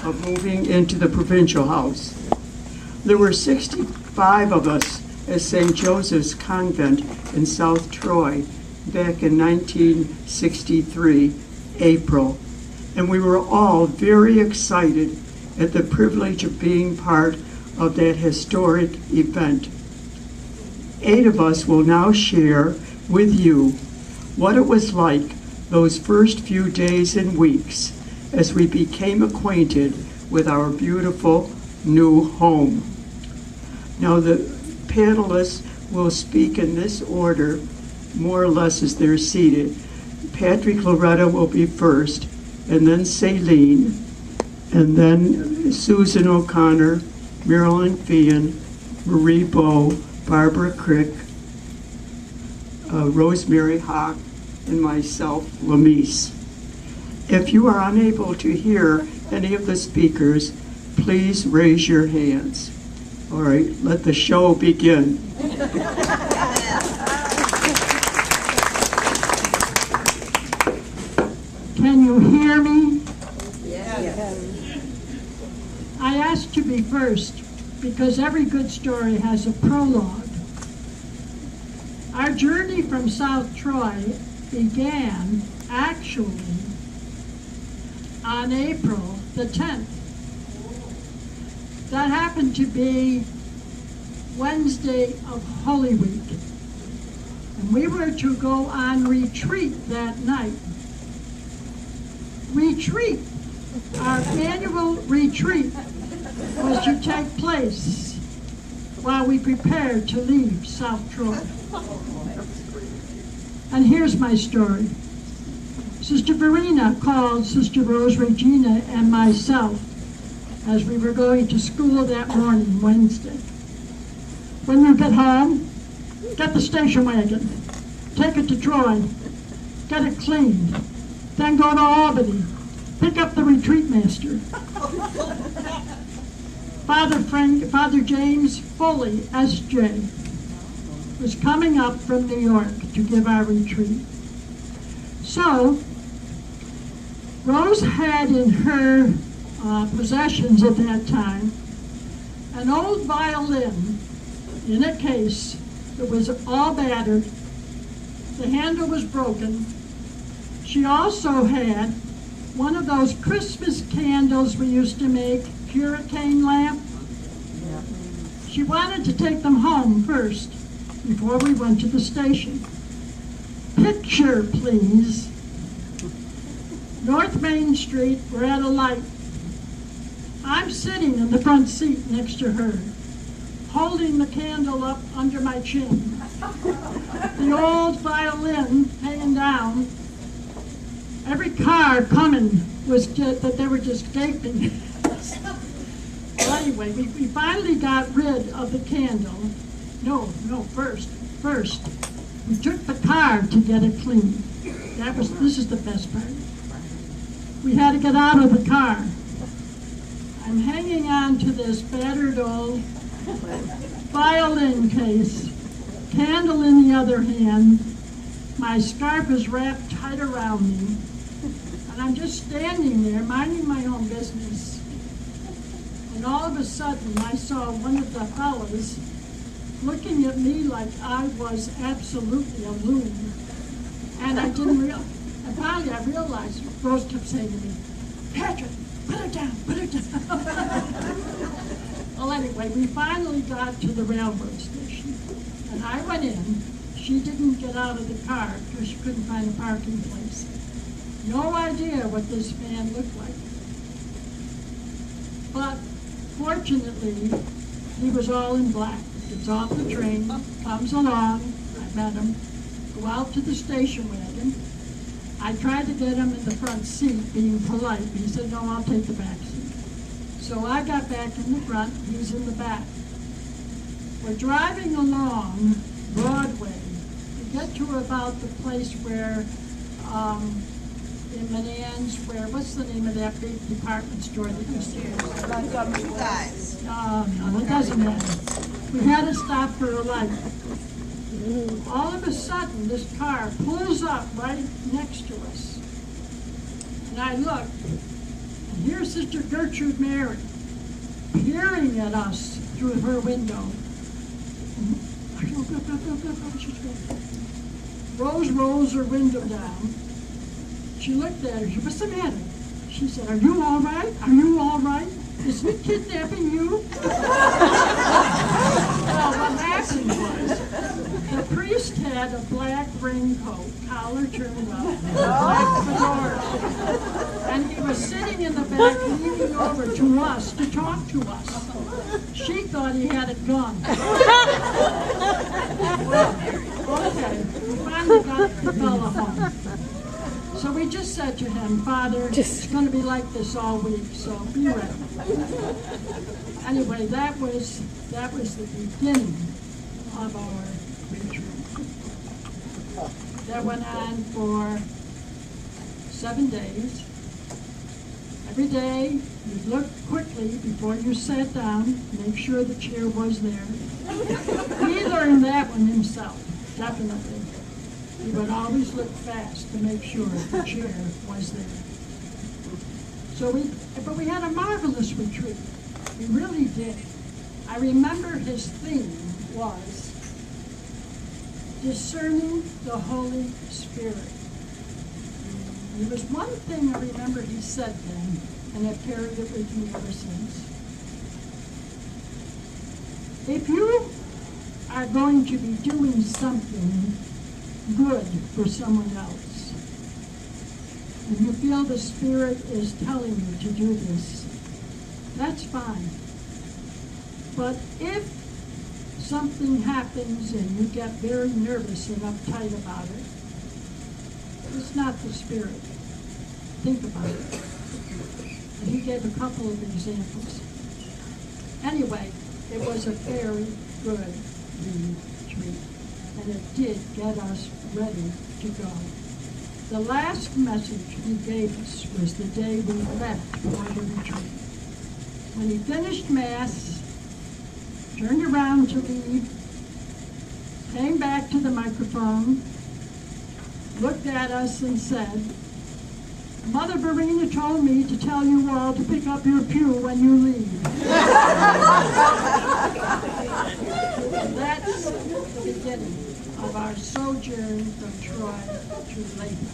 of moving into the provincial house. There were 65 of us at St. Joseph's Convent in South Troy back in 1963, April, and we were all very excited at the privilege of being part of that historic event. 8 of us will now share with you what it was like those first few days and weeks as we became acquainted with our beautiful new home. Now the panelists will speak in this order, more or less as they're seated. Patrick Lauretta will be first, and then Celine, and then Susan O'Connor, Marilyn Feehan, Marie Bowe, Barbara Crick, Rosemary Hawk, and myself, Lamese. If you are unable to hear any of the speakers, please raise your hands. All right, let the show begin. Can you hear me? Yes. I asked to be first because every good story has a prologue. Our journey from South Troy began actually on April the 10th. That happened to be Wednesday of Holy Week. And we were to go on retreat that night. Retreat, our annual retreat, was to take place while we prepared to leave South Troy. And here's my story. Sister Verena called Sister Rose Regina and myself as we were going to school that morning, Wednesday. When you get home, get the station wagon, take it to Troy, get it cleaned, then go to Albany, pick up the retreat master. Father James Foley, S.J., was coming up from New York to give our retreat. So, Rose had in her possessions at that time an old violin in a case that was all battered. The handle was broken. She also had one of those Christmas candles we used to make, hurricane lamp. She wanted to take them home first before we went to the station. Picture, please. North Main Street, we're at a light. I'm sitting in the front seat next to her, holding the candle up under my chin. The old violin hanging down. Every car coming was just, that they were just gaping. Well, anyway, we finally got rid of the candle. No, first. We took the car to get it clean. This is the best part. We had to get out of the car. I'm hanging on to this battered old violin case, candle in the other hand. My scarf is wrapped tight around me. And I'm just standing there, minding my own business. And all of a sudden, I saw one of the fellas looking at me like I was absolutely a loon. And I didn't realize, and finally I realized, Rose kept saying to me, "Patrick, put her down, put her down." Well, anyway, we finally got to the railroad station. And I went in. She didn't get out of the car because she couldn't find a parking place. No idea what this man looked like. But fortunately, he was all in black. Gets off the train, comes along, I met him, go out to the station wagon. I tried to get him in the front seat, being polite, but he said, "No, I'll take the back seat." So I got back in the front, he's in the back. We're driving along Broadway. We get to about the place where, in Manans, where, what's the name of that big department store that used to use? No, it doesn't matter. We had to stop for a light. All of a sudden, this car pulls up right next to us. And I look, And here's Sister Gertrude Mary peering at us through her window. Rose rolls her window down. She looked at her. She said, "What's the matter?" She said, "Are you all right? Are you all right? Is he kidnapping you?" Well, what happened was, the priest had a black raincoat, collar turned up, black fedora, and he was sitting in the back leaning over to us to talk to us. She thought he had a gun. Okay, we finally got the fella home. So we just said to him, "Father, it's going to be like this all week, so be ready." Anyway, that was the beginning of our retreat. That went on for 7 days. Every day, you'd look quickly before you sat down, make sure the chair was there. He learned that one himself, definitely. He would always look fast to make sure the chair was there. But we had a marvelous retreat. We really did. I remember his theme was discerning the Holy Spirit. There was one thing I remember he said then, and I've carried it with me ever since. If you are going to be doing something good for someone else, and you feel the Spirit is telling you to do this, that's fine. But if something happens and you get very nervous and uptight about it, it's not the Spirit. Think about it. And he gave a couple of examples. Anyway, it was a very good retreat, and it did get us ready to go. The last message he gave us was the day we left for the retreat. When he finished Mass, turned around to leave, came back to the microphone, looked at us and said, "Mother Verena told me to tell you all to pick up your pew when you leave." That's the beginning of our sojourn from Troy to Lamese.